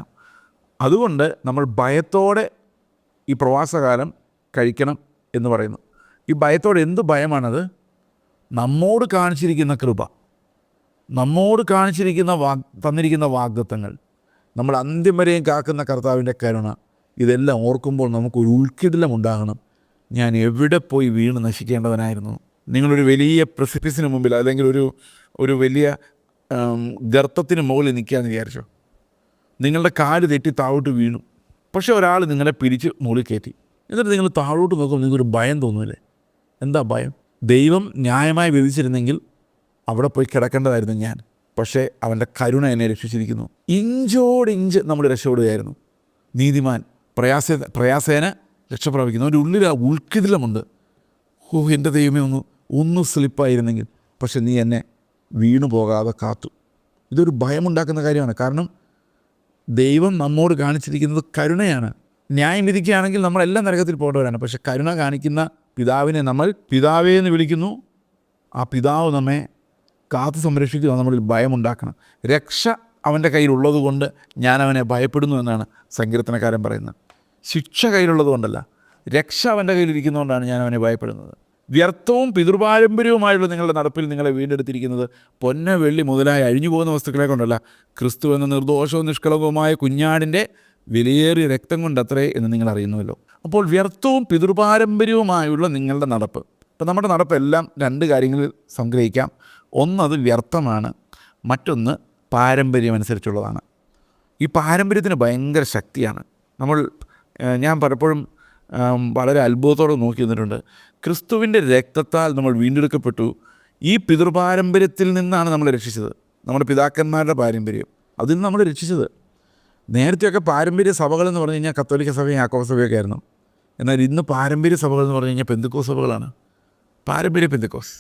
അതുകൊണ്ട് നമ്മൾ ഭയത്തോടെ ഈ പ്രവാസകാലം കഴിക്കണം എന്ന് പറയുന്നു. ഈ ഭയത്തോടെ എന്ത് ഭയമാണത്? നമ്മോട് കാണിച്ചിരിക്കുന്ന കൃപ, നമ്മോട് കാണിച്ചിരിക്കുന്ന തന്നിരിക്കുന്ന വാഗ്ദത്തങ്ങൾ, നമ്മൾ അന്ത്യം വരെയും കാക്കുന്ന കർത്താവിൻ്റെ കരുണ, ഇതെല്ലാം ഓർക്കുമ്പോൾ നമുക്കൊരു ഉൾക്കിടിലം ഉണ്ടാകണം. ഞാൻ എവിടെ പോയി വീണ് നശിക്കേണ്ടവനായിരുന്നു. നിങ്ങളൊരു വലിയ പ്രിസിപ്പിസിന് മുമ്പിൽ അല്ലെങ്കിൽ ഒരു വലിയ ഗർത്തത്തിന് മുകളിൽ നിൽക്കുകയെന്ന് വിചാരിച്ചോ. നിങ്ങളുടെ കാല് തെറ്റി താഴോട്ട് വീണു. പക്ഷേ ഒരാൾ നിങ്ങളെ പിടിച്ച് മുകളിൽ കയറ്റി. എന്നിട്ട് നിങ്ങൾ താഴോട്ട് നോക്കുമ്പോൾ നിങ്ങൾക്കൊരു ഭയം തോന്നുന്നില്ലേ? എന്താ ഭയം? ദൈവം ന്യായമായി വിധിച്ചിരുന്നെങ്കിൽ അവിടെ പോയി കിടക്കേണ്ടതായിരുന്നു ഞാൻ. പക്ഷേ അവൻ്റെ കരുണ എന്നെ രക്ഷിച്ചിരിക്കുന്നു. ഇഞ്ചോടിഞ്ച് നമ്മൾ രക്ഷപ്പെടുകയായിരുന്നു. നീതിമാൻ പ്രയാസേന രക്ഷപ്രാപിക്കുന്നു. അവൻ്റെ ഉള്ളിൽ ആ ഉൾക്കിടിലമുണ്ട്. എൻ്റെ ദൈവമേ, ഒന്ന് സ്ലിപ്പായിരുന്നെങ്കിൽ. പക്ഷെ നീ എന്നെ വീണു പോകാതെ കാത്തു. ഇതൊരു ഭയമുണ്ടാക്കുന്ന കാര്യമാണ്. കാരണം ദൈവം നമ്മോട് കാണിച്ചിരിക്കുന്നത് കരുണയാണ്. ന്യായം വിധിക്കുകയാണെങ്കിൽ നമ്മളെല്ലാം നരകത്തിൽ പോകേണ്ടവരാണ്. പക്ഷെ കരുണ കാണിക്കുന്ന പിതാവിനെ നമ്മൾ പിതാവേ എന്ന് വിളിക്കുന്നു. ആ പിതാവ് നമ്മെ കാത്തു സംരക്ഷിക്കുക. നമ്മളിൽ ഭയമുണ്ടാക്കണം. രക്ഷ അവൻ്റെ കയ്യിലുള്ളത് കൊണ്ട് ഞാൻ അവനെ ഭയപ്പെടുന്നു എന്നാണ് സങ്കീർത്തനക്കാരൻ പറയുന്നത്. ശിക്ഷ കയ്യിലുള്ളത് കൊണ്ടല്ല, രക്ഷ അവൻ്റെ കയ്യിലിരിക്കുന്നതുകൊണ്ടാണ് ഞാൻ അവനെ ഭയപ്പെടുന്നത്. വ്യർത്ഥവും പിതൃപാരമ്പര്യവുമായുള്ള നിങ്ങളുടെ നടപ്പിൽ നിങ്ങളെ വീണ്ടെടുത്തിരിക്കുന്നത് പൊന്ന് വെള്ളി മുതലായി അഴിഞ്ഞു പോകുന്ന വസ്തുക്കളെ കൊണ്ടല്ല, ക്രിസ്തു എന്ന നിർദോഷവും നിഷ്കളങ്കവുമായ കുഞ്ഞാടിൻ്റെ വിലയേറിയ രക്തം കൊണ്ടത്രേ എന്ന് നിങ്ങൾ അറിയുന്നുവല്ലോ. അപ്പോൾ വ്യർത്ഥവും പിതൃപാരമ്പര്യവുമായുള്ള നിങ്ങളുടെ നടപ്പ്. ഇപ്പം നമ്മുടെ നടപ്പെല്ലാം രണ്ട് കാര്യങ്ങളിൽ സംഗ്രഹിക്കാം. ഒന്നത് വ്യർത്ഥമാണ്, മറ്റൊന്ന് പാരമ്പര്യമനുസരിച്ചുള്ളതാണ്. ഈ പാരമ്പര്യത്തിന് ഭയങ്കര ശക്തിയാണ്. ഞാൻ പലപ്പോഴും വളരെ അത്ഭുതത്തോടെ നോക്കി നിന്നിട്ടുണ്ട്. ക്രിസ്തുവിൻ്റെ രക്തത്താൽ നമ്മൾ വീണ്ടെടുക്കപ്പെട്ടു. ഈ പിതൃപാരമ്പര്യത്തിൽ നിന്നാണ് നമ്മളെ രക്ഷിച്ചത്. നമ്മുടെ പിതാക്കന്മാരുടെ പാരമ്പര്യം, അതിൽ നിന്ന് നമ്മൾ രക്ഷിച്ചത്. നേരത്തെയൊക്കെ പാരമ്പര്യ സഭകളെന്ന് പറഞ്ഞു കഴിഞ്ഞാൽ കത്തോലിക്ക സഭയും യാക്കോബ സഭയൊക്കെ ആയിരുന്നു. എന്നാൽ ഇന്ന് പാരമ്പര്യ സഭകളെന്ന് പറഞ്ഞു കഴിഞ്ഞാൽ പെന്തക്കോസ് സഭകളാണ്. പാരമ്പര്യ പെന്തക്കോസ്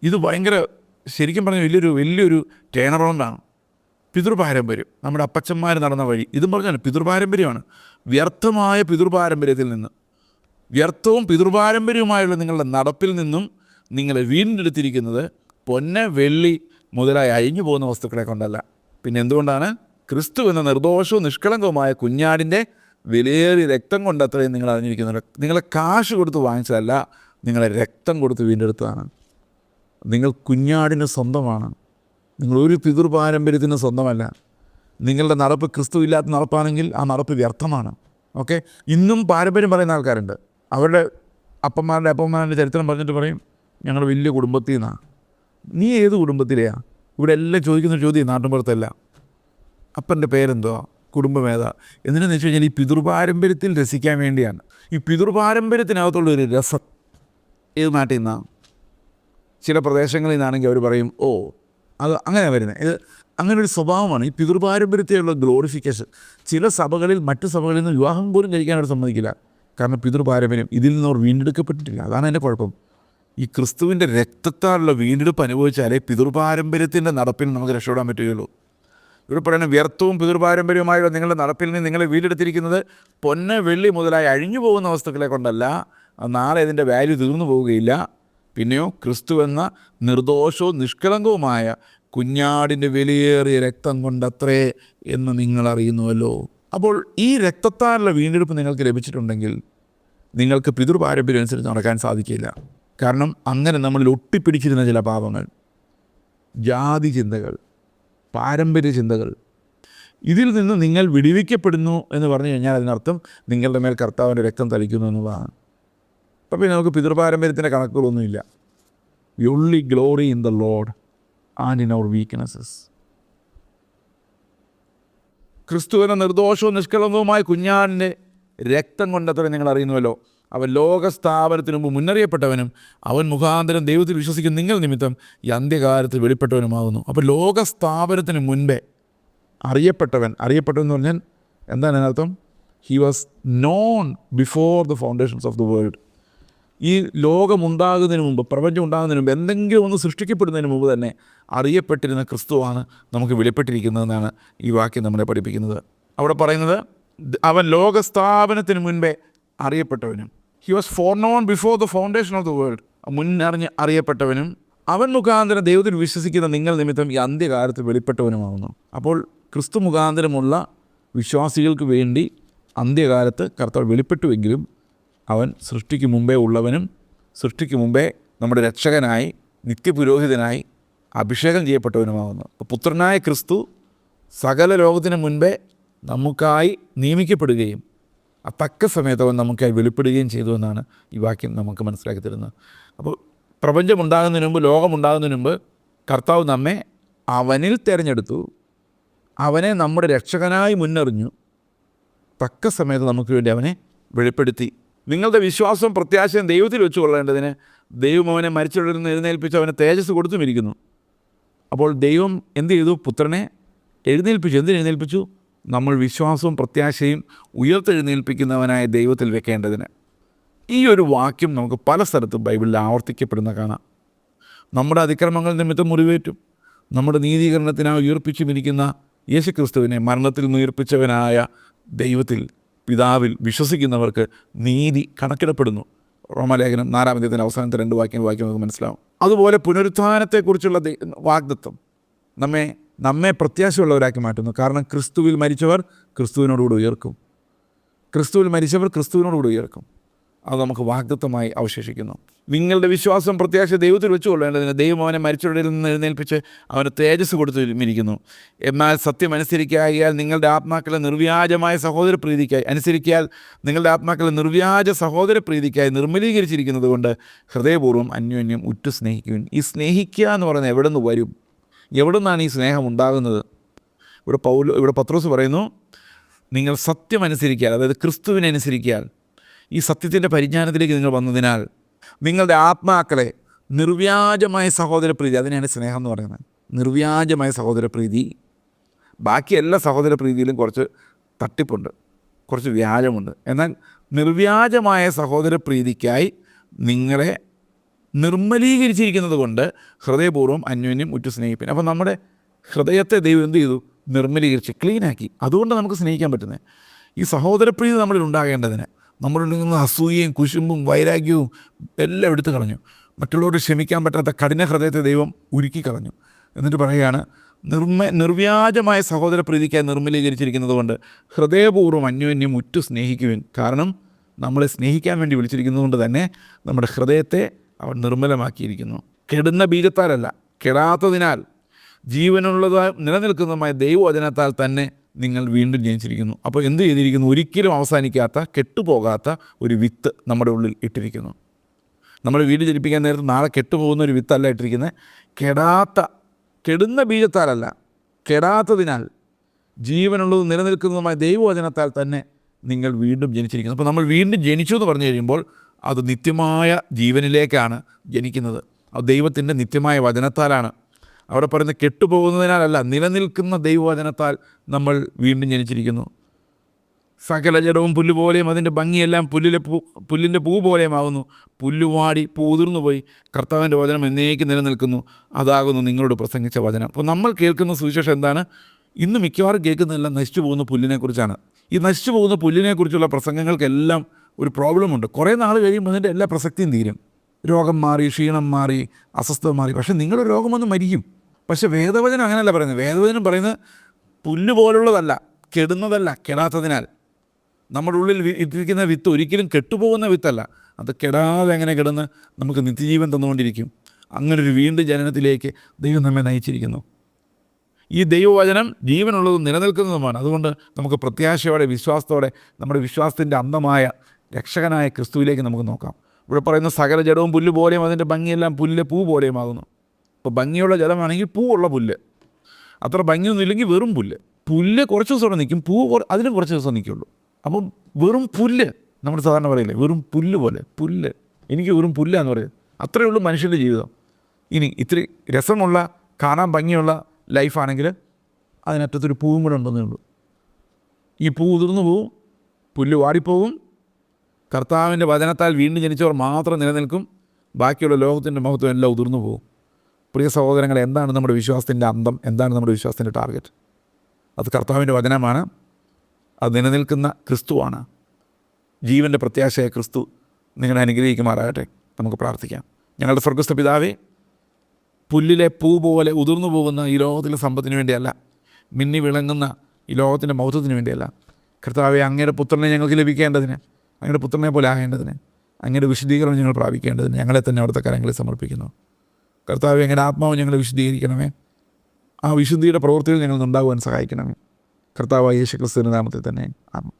ഇത് ഭയങ്കര, ശരിക്കും പറഞ്ഞാൽ വലിയൊരു ടേൺ അറൗണ്ടാണ്. പിതൃപാരമ്പര്യം, നമ്മുടെ അപ്പച്ചന്മാർ നടന്ന വഴി, ഇതും പറഞ്ഞാൽ പിതൃപാരമ്പര്യമാണ്. വ്യർത്ഥമായ പിതൃപാരമ്പര്യത്തിൽ നിന്ന്, വ്യർത്ഥവും പിതൃപാരമ്പര്യവുമായുള്ള നിങ്ങളുടെ നടപ്പിൽ നിന്നും നിങ്ങളെ വീണ്ടെടുത്തിരിക്കുന്നത് പൊന്ന് വെള്ളി മുതലായി അഴിഞ്ഞു പോകുന്ന വസ്തുക്കളെ കൊണ്ടല്ല. പിന്നെ എന്തുകൊണ്ടാണ്? ക്രിസ്തു എന്ന നിർദോഷവും നിഷ്കളങ്കവുമായ കുഞ്ഞാടിൻ്റെ വിലയേറിയ രക്തം കൊണ്ട് അത്രയും നിങ്ങൾ അറിഞ്ഞിരിക്കുന്നത്. നിങ്ങളെ കാശ് കൊടുത്ത് വാങ്ങിച്ചതല്ല, നിങ്ങളെ രക്തം കൊടുത്ത് വീണ്ടെടുത്തതാണ്. നിങ്ങൾ കുഞ്ഞാടിന് സ്വന്തമാണ്. നിങ്ങളൊരു പിതൃപാരമ്പര്യത്തിന് സ്വന്തമല്ല. നിങ്ങളുടെ നടപ്പ് ക്രിസ്തു ഇല്ലാത്ത നടപ്പാണെങ്കിൽ ആ നടപ്പ് വ്യർത്ഥമാണ്. ഓക്കെ, ഇന്നും പാരമ്പര്യം പറയുന്ന ആൾക്കാരുണ്ട്. അവരുടെ അപ്പന്മാരുടെ ചരിത്രം പറഞ്ഞിട്ട് പറയും ഞങ്ങൾ വലിയ കുടുംബത്തിൽ നിന്നാണ്. നീ ഏത് കുടുംബത്തിലെയാണ്? ഇവിടെ എല്ലാം ചോദിക്കുന്നൊരു ചോദ്യം നാട്ടിൻപുറത്തല്ല. അപ്പൻ്റെ പേരെന്തോ, കുടുംബമേതാ? എന്തിനാന്ന് വെച്ച് കഴിഞ്ഞാൽ ഈ പിതൃപാരമ്പര്യത്തിൽ രസിക്കാൻ വേണ്ടിയാണ്. ഈ പിതൃപാരമ്പര്യത്തിനകത്തുള്ളൊരു രസം ഏത് നാട്ടിൽ നിന്നാണ്? ചില പ്രദേശങ്ങളിൽ നിന്നാണെങ്കിൽ അവർ പറയും അത് അങ്ങനെ വരുന്നത്. ഇത് അങ്ങനെ ഒരു സ്വഭാവമാണ് ഈ പിതൃപാരമ്പര്യത്തെയുള്ള ഗ്ലോറിഫിക്കേഷൻ. ചില സഭകളിൽ മറ്റ് സഭകളിൽ നിന്ന് വിവാഹം പോലും കഴിക്കാൻ അവർ സമ്മതിക്കില്ല. കാരണം പിതൃപാരമ്പര്യം, ഇതിൽ നിന്ന് അവർ വീണ്ടെടുക്കപ്പെട്ടിട്ടില്ല. അതാണ് എൻ്റെ കുഴപ്പം. ഈ ക്രിസ്തുവിൻ്റെ രക്തത്താലുള്ള വീണ്ടെടുപ്പ് അനുഭവിച്ചാലേ പിതൃപാരമ്പര്യത്തിൻ്റെ നടപ്പിൽ നമുക്ക് രക്ഷപ്പെടാൻ പറ്റുകയുള്ളൂ. ഇവിടെ പറയുന്ന വ്യർത്ഥവും പിതൃപാരമ്പര്യവുമായുള്ള നിങ്ങളുടെ നടപ്പിൽ നിന്ന് നിങ്ങളെ വീണ്ടെടുത്തിരിക്കുന്നത് പൊന്ന് വെള്ളി മുതലായി അഴിഞ്ഞു പോകുന്ന വസ്തുക്കളെ കൊണ്ടല്ല. നാളെ ഇതിൻ്റെ വാല്യൂ തീർന്നു പോവുകയില്ല. പിന്നെയോ ക്രിസ്തു എന്ന നിർദോഷവും നിഷ്കളങ്കവുമായ കുഞ്ഞാടിൻ്റെ വിലയേറിയ രക്തം കൊണ്ടത്രേ എന്ന് നിങ്ങൾ അറിയുന്നുവല്ലോ. അപ്പോൾ ഈ രക്തത്താലുള്ള വീണ്ടെടുപ്പ് നിങ്ങൾക്ക് ലഭിച്ചിട്ടുണ്ടെങ്കിൽ നിങ്ങൾക്ക് പിതൃപാരമ്പര്യം അനുസരിച്ച് നടക്കാൻ സാധിക്കില്ല. കാരണം അങ്ങനെ നമ്മളിൽ ഒട്ടിപ്പിടിച്ചിരുന്ന ചില പാപങ്ങൾ, ജാതി ചിന്തകൾ, പാരമ്പര്യ ചിന്തകൾ, ഇതിൽ നിന്ന് നിങ്ങൾ വിടുവിക്കപ്പെടുന്നു എന്ന് പറഞ്ഞു കഴിഞ്ഞാൽ അതിനർത്ഥം നിങ്ങളുടെ മേൽ കർത്താവിൻ്റെ രക്തം തളിക്കുന്നു എന്നുള്ളതാണ്. അപ്പം പിന്നെ നമുക്ക് പിതൃപാരമ്പര്യത്തിൻ്റെ കണക്കുകളൊന്നുമില്ല. We only glory in the Lord and in our weaknesses. ക്രിസ്തുവിനെ നിർദോഷവും നിഷ്കളങ്കവുമായ കുഞ്ഞാടിൻ്റെ രക്തം കൊണ്ടത്ര നിങ്ങൾ അറിയുന്നുവല്ലോ. അവൻ ലോകസ്ഥാപനത്തിന് മുമ്പ് മുന്നറിയപ്പെട്ടവനും അവൻ മുഖാന്തരം ദൈവത്തിൽ വിശ്വസിക്കുന്ന നിങ്ങൾ നിമിത്തം ഈ അന്ത്യകാലത്ത് വെളിപ്പെട്ടവനുമാകുന്നു. അപ്പോൾ ലോകസ്ഥാപനത്തിന് മുൻപേ അറിയപ്പെട്ടവൻ എന്ന് പറഞ്ഞാൽ എന്താണ് അതിനർത്ഥം? He was known before the foundations of the world. ഈ ലോകമുണ്ടാകുന്നതിന് മുമ്പ്, പ്രപഞ്ചം ഉണ്ടാകുന്നതിന് മുമ്പ്, എന്തെങ്കിലും ഒന്ന് സൃഷ്ടിക്കപ്പെടുന്നതിന് മുമ്പ് തന്നെ അറിയപ്പെട്ടിരുന്ന ക്രിസ്തുവാണ് നമുക്ക് വെളിപ്പെട്ടിരിക്കുന്നതെന്നാണ് ഈ വാക്യം നമ്മളെ പഠിപ്പിക്കുന്നത്. അവിടെ പറയുന്നത് അവൻ ലോകസ്ഥാപനത്തിന് മുൻപേ അറിയപ്പെട്ടവനും, he was foreknown before the foundation of the world, മുന്നറിഞ്ഞ് അറിയപ്പെട്ടവനും അവൻ മുഖാന്തരം ദൈവത്തിൽ വിശ്വസിക്കുന്ന നിങ്ങൾ നിമിത്തം ഈ അന്ത്യകാലത്ത് വെളിപ്പെട്ടവനുമാകുന്നു. അപ്പോൾ ക്രിസ്തു മുഖാന്തരമുള്ള വിശ്വാസികൾക്ക് വേണ്ടി അന്ത്യകാലത്ത് കർത്താവ് വെളിപ്പെട്ടുവെങ്കിലും അവൻ സൃഷ്ടിക്ക് മുമ്പേ ഉള്ളവനും സൃഷ്ടിക്ക് മുമ്പേ നമ്മുടെ രക്ഷകനായി നിത്യപുരോഹിതനായി അഭിഷേകം ചെയ്യപ്പെട്ടവനുമാകുന്നു. അപ്പോൾ പുത്രനായ ക്രിസ്തു സകല ലോകത്തിന് മുൻപേ നമുക്കായി നിയമിക്കപ്പെടുകയും തക്ക സമയത്ത് അവൻ നമുക്കായി വെളിപ്പെടുകയും ചെയ്തു എന്നാണ് ഈ വാക്യം നമുക്ക് മനസ്സിലാക്കി തരുന്നത്. അപ്പോൾ പ്രപഞ്ചമുണ്ടാകുന്നതിന് മുമ്പ്, ലോകമുണ്ടാകുന്നതിന് മുമ്പ് കർത്താവ് നമ്മെ അവനിൽ തിരഞ്ഞെടുത്തു, അവനെ നമ്മുടെ രക്ഷകനായി മുന്നറിഞ്ഞു, തക്ക സമയത്ത് നമുക്ക് വേണ്ടി അവനെ വെളിപ്പെടുത്തി. നിങ്ങളുടെ വിശ്വാസവും പ്രത്യാശയും ദൈവത്തിൽ വെച്ച് കൊള്ളേണ്ടതിന് ദൈവം അവനെ മരിച്ചവരിൽ നിന്ന് എഴുന്നേൽപ്പിച്ച് അവനെ തേജസ് കൊടുത്തുമിരിക്കുന്നു. അപ്പോൾ ദൈവം എന്ത് ചെയ്തു? പുത്രനെ എഴുന്നേൽപ്പിച്ചു. എന്തിനെഴുന്നേൽപ്പിച്ചു? നമ്മൾ വിശ്വാസവും പ്രത്യാശയും ഉയർത്തെഴുന്നേൽപ്പിക്കുന്നവനായ ദൈവത്തിൽ വെക്കേണ്ടതിന്. ഈ ഒരു വാക്യം നമുക്ക് പല സ്ഥലത്തും ബൈബിളിൽ ആവർത്തിക്കപ്പെടുന്ന കാണാം. നമ്മുടെ അതിക്രമങ്ങൾ നിമിത്തം മുറിവേറ്റും നമ്മുടെ നീതീകരണത്തിനായി ഉയർപ്പിച്ചുമിരിക്കുന്ന യേശുക്രിസ്തുവിനെ മരണത്തിൽ നിന്ന് ഉയർപ്പിച്ചവനായ ദൈവത്തിൽ, പിതാവിൽ വിശ്വസിക്കുന്നവർക്ക് നീതി കണക്കിടപ്പെടുന്നു. റോമാലേഖനം 4-ാം അധ്യായത്തിൻ്റെ അവസാനത്തെ 2 വാക്യം നമുക്ക് മനസ്സിലാവും. അതുപോലെ പുനരുത്ഥാനത്തെക്കുറിച്ചുള്ള വാഗ്ദത്തം നമ്മെ പ്രത്യാശയുള്ളവരാക്കി മാറ്റുന്നു. കാരണം ക്രിസ്തുവിൽ മരിച്ചവർ ക്രിസ്തുവിനോടുകൂടി ഉയർക്കും. ക്രിസ്തുവിൽ മരിച്ചവർ ക്രിസ്തുവിനോടുകൂടി ഉയർക്കും. അത് നമുക്ക് വാഗ്ദത്തമായി അവശേഷിക്കുന്നു. നിങ്ങളുടെ വിശ്വാസം പ്രത്യാശ ദൈവത്തിൽ വെച്ച് കൊള്ളേണ്ടതിന് ദൈവം അവനെ മരിച്ചവരിൽ നിന്ന് എഴുന്നേൽപ്പിച്ച് അവന് തേജസ് കൊടുത്തിരിക്കുന്നു. എന്നാൽ സത്യം അനുസരിക്കായാൽ നിങ്ങളുടെ ആത്മാക്കളെ നിർവ്യാജമായ സഹോദര പ്രീതിക്കായി നിർമ്മലീകരിച്ചിരിക്കുന്നത് കൊണ്ട് ഹൃദയപൂർവ്വം അന്യോന്യം ഉറ്റു സ്നേഹിക്കുവിൻ. ഈ സ്നേഹിക്കുക എന്ന് പറയുന്നത് എവിടെ നിന്ന് വരും? എവിടെ നിന്നാണ് ഈ സ്നേഹം ഉണ്ടാകുന്നത്? ഇവിടെ പത്രോസ് പറയുന്നു, നിങ്ങൾ സത്യം അനുസരിക്കാൽ, അതായത് ക്രിസ്തുവിനെ അനുസരിക്കാൽ, ഈ സത്യത്തിൻ്റെ പരിജ്ഞാനത്തിലേക്ക് നിങ്ങൾ വന്നതിനാൽ നിങ്ങളുടെ ആത്മാക്കളെ നിർവ്യാജമായ സഹോദരപ്രീതി, അതിനാണ് സ്നേഹം എന്ന് പറയുന്നത്. നിർവ്യാജമായ സഹോദരപ്രീതി. ബാക്കി എല്ലാ സഹോദരപ്രീതിയിലും കുറച്ച് തട്ടിപ്പുണ്ട്, കുറച്ച് വ്യാജമുണ്ട്. എന്നാൽ നിർവ്യാജമായ സഹോദരപ്രീതിക്കായി നിങ്ങളെ നിർമ്മലീകരിച്ചിരിക്കുന്നത് കൊണ്ട് ഹൃദയപൂർവ്വം അന്യോന്യം ഉറ്റു സ്നേഹിപ്പിൻ. അപ്പോൾ നമ്മുടെ ഹൃദയത്തെ ദൈവം എന്ത് ചെയ്തു? നിർമ്മലീകരിച്ച്, ക്ലീനാക്കി. അതുകൊണ്ട് നമുക്ക് സ്നേഹിക്കാൻ പറ്റുന്നത്. ഈ സഹോദരപ്രീതി നമ്മളിൽ ഉണ്ടാകേണ്ടതിന് നമ്മളുണ്ടെങ്കിൽ അസൂയയും കുശുമ്പും വൈരാഗ്യവും എല്ലാം എടുത്തു കളഞ്ഞു. മറ്റുള്ളവരോട് ക്ഷമിക്കാൻ പറ്റാത്ത കഠിന ഹൃദയത്തെ ദൈവം ഉരുക്കി കളഞ്ഞു. എന്നിട്ട് പറയുകയാണ്, നിർവ്യാജമായ സഹോദരപ്രീതിക്കായി നിർമ്മലീകരിച്ചിരിക്കുന്നത് കൊണ്ട് ഹൃദയപൂർവ്വം അന്യോന്യം ഉറ്റു സ്നേഹിക്കുവിൻ. കാരണം നമ്മളെ സ്നേഹിക്കാൻ വേണ്ടി വിളിച്ചിരിക്കുന്നതുകൊണ്ട് തന്നെ നമ്മുടെ ഹൃദയത്തെ അവൻ നിർമ്മലമാക്കിയിരിക്കുന്നു. കെടുന്ന ബീജത്താലല്ല, കെടാത്തതിനാൽ ജീവനുള്ളതായി നിലനിൽക്കുന്നതുമായ ദൈവവചനത്താൽ തന്നെ നിങ്ങൾ വീണ്ടും ജനിച്ചിരിക്കുന്നു. അപ്പോൾ എന്ത് ചെയ്തിരിക്കുന്നു? ഒരിക്കലും അവസാനിക്കാത്ത, കെട്ടുപോകാത്ത ഒരു വിത്ത് നമ്മുടെ ഉള്ളിൽ ഇട്ടിരിക്കുന്നു. നമ്മൾ വീട് ജനിപ്പിക്കാൻ നേരത്ത് നാളെ കെട്ടുപോകുന്ന ഒരു വിത്തല്ല ഇട്ടിരിക്കുന്നത്. കെടുന്ന ബീജത്താലല്ല, കെടാത്തതിനാൽ ജീവനുള്ളത് നിലനിൽക്കുന്നതുമായ ദൈവവചനത്താൽ തന്നെ നിങ്ങൾ വീണ്ടും ജനിച്ചിരിക്കുന്നു. അപ്പോൾ നമ്മൾ വീണ്ടും ജനിച്ചു എന്ന് പറഞ്ഞു കഴിയുമ്പോൾ അത് നിത്യമായ ജീവനിലേക്കാണ് ജനിക്കുന്നത്. അത് ദൈവത്തിൻ്റെ നിത്യമായ വചനത്താലാണ്. അവിടെ പറയുന്നത് കെട്ടുപോകുന്നതിനാലല്ല, നിലനിൽക്കുന്ന ദൈവവചനത്താൽ നമ്മൾ വീണ്ടും ജനിച്ചിരിക്കുന്നു. സകല ജഡവും പുല്ലുപോലെയും അതിൻ്റെ ഭംഗിയെല്ലാം പുല്ലിൻ്റെ പൂ പോലെയുമാകുന്നു. പുല്ലുവാടി പൂതിർന്നു പോയി, കർത്താവിൻ്റെ വചനം എന്നേക്കും നിലനിൽക്കുന്നു. അതാകുന്നു നിങ്ങളോട് പ്രസംഗിച്ച വചനം. അപ്പോൾ നമ്മൾ കേൾക്കുന്ന സുവിശേഷം എന്താണ്? ഇന്ന് മിക്കവാറും കേൾക്കുന്നതെല്ലാം നശിച്ചു പോകുന്ന പുല്ലിനെക്കുറിച്ചാണ്. ഈ നശിച്ചു പോകുന്ന പുല്ലിനെക്കുറിച്ചുള്ള പ്രസംഗങ്ങൾക്കെല്ലാം ഒരു പ്രോബ്ലമുണ്ട്. കുറേ നാൾ കഴിയുമ്പോൾ അതിൻ്റെ എല്ലാ പ്രസക്തിയും തീരും. രോഗം മാറി, ക്ഷീണം മാറി, അസ്വസ്ഥത മാറി. പക്ഷേ നിങ്ങളുടെ രോഗം വന്ന് മരിക്കും. പക്ഷേ വേദവചനം അങ്ങനെയല്ല പറയുന്നത്. വേദവചനം പറയുന്നത് പുല്ല് പോലുള്ളതല്ല, കെടുന്നതല്ല, കെടാത്തതിനാൽ നമ്മുടെ ഉള്ളിൽ ഇട്ടിരിക്കുന്ന വിത്ത് ഒരിക്കലും കെട്ടുപോകുന്ന വിത്തല്ല, അത് കെടാതെ അങ്ങനെ കിടന്ന് നമുക്ക് നിത്യജീവൻ തന്നുകൊണ്ടിരിക്കും. അങ്ങനൊരു വീണ്ടും ജനനത്തിലേക്ക് ദൈവം നമ്മെ നയിച്ചിരിക്കുന്നു. ഈ ദൈവവചനം ജീവനുള്ളതും നിലനിൽക്കുന്നതുമാണ്. അതുകൊണ്ട് നമുക്ക് പ്രത്യാശയോടെ വിശ്വാസത്തോടെ നമ്മുടെ വിശ്വാസത്തിൻ്റെ അന്തമായ രക്ഷകനായ ക്രിസ്തുവിലേക്ക് നമുക്ക് നോക്കാം. ഇവിടെ പറയുന്ന സകല ജലവും പുല്ല് പോലെയും അതിൻ്റെ ഭംഗിയെല്ലാം പൂ പോലെയും ആകുന്നു. അപ്പോൾ ഭംഗിയുള്ള ജലമാണെങ്കിൽ പൂവുള്ള പുല്ല്, അത്ര ഭംഗിയൊന്നും ഇല്ലെങ്കിൽ വെറും പുല്ല് കുറച്ച് ദിവസം നിൽക്കും, അതിലും കുറച്ച് ദിവസം നിൽക്കുള്ളൂ. അപ്പം വെറും പുല്ല്, നമ്മൾ സാധാരണ പറയില്ലേ വെറും പുല്ല് പോലെ, എനിക്ക് വെറും പുല്ലാന്ന് പറയുന്നത്. അത്രയേ ഉള്ളൂ മനുഷ്യൻ്റെ ജീവിതം. ഇനി ഇത്തിരി രസമുള്ള കാണാൻ ഭംഗിയുള്ള ലൈഫാണെങ്കിൽ അതിനറ്റത്തൊരു പൂവും കൂടെ ഉണ്ടെന്നേ ഉള്ളൂ. ഈ പൂ ഉതിർന്നു പോവും, പുല്ല് വാടിപ്പോവും. കർത്താവിൻ്റെ വചനത്താൽ വീണ്ടും ജനിച്ചവർ മാത്രം നിലനിൽക്കും. ബാക്കിയുള്ള ലോകത്തിൻ്റെ മഹത്വം എല്ലാം ഉതിർന്നു പോകും. പ്രിയ സഹോദരങ്ങളെ, എന്താണ് നമ്മുടെ വിശ്വാസത്തിൻ്റെ അന്തം? എന്താണ് നമ്മുടെ വിശ്വാസത്തിൻ്റെ ടാർഗറ്റ്? അത് കർത്താവിൻ്റെ വചനമാണ്. അത് നിലനിൽക്കുന്ന ക്രിസ്തുവാണ്. ജീവൻ്റെ പ്രത്യാശയായ ക്രിസ്തു നിങ്ങളെ അനുഗ്രഹിക്കുമാറാകട്ടെ. നമുക്ക് പ്രാർത്ഥിക്കാം. ഞങ്ങളുടെ സ്വർഗ്ഗസ്ഥ പിതാവേ, പുല്ലിലെ പൂ പോലെ ഉതിർന്നു പോകുന്ന ഈ ലോകത്തിലെ സമ്പത്തിന് വേണ്ടിയല്ല, മിന്നി വിളങ്ങുന്ന ഈ ലോകത്തിൻ്റെ മഹത്വത്തിന് വേണ്ടിയല്ല കർത്താവെ, അങ്ങയുടെ പുത്രനെ ഞങ്ങൾക്ക് ലഭിക്കേണ്ടതിന്, അങ്ങയുടെ പുത്രനെ പോലെ ആകേണ്ടതിന്, അങ്ങയുടെ വിശുദ്ധീകരണം ഞങ്ങൾ പ്രാപിക്കേണ്ടതിന് ഞങ്ങളെ തന്നെ അവിടുത്തെ കരങ്ങളിൽ സമർപ്പിക്കുന്നു. കർത്താവെ, അങ്ങയുടെ ആത്മാവ് ഞങ്ങളെ വിശുദ്ധീകരിക്കണമേ. ആ വിശുദ്ധിയുടെ പ്രവൃത്തിയിൽ ഞങ്ങൾ ഉണ്ടാകുവാൻ സഹായിക്കണമേ. കർത്താവായ യേശു ക്രിസ്തുവിൻ്റെ നാമത്തിൽ തന്നെ ആമേൻ.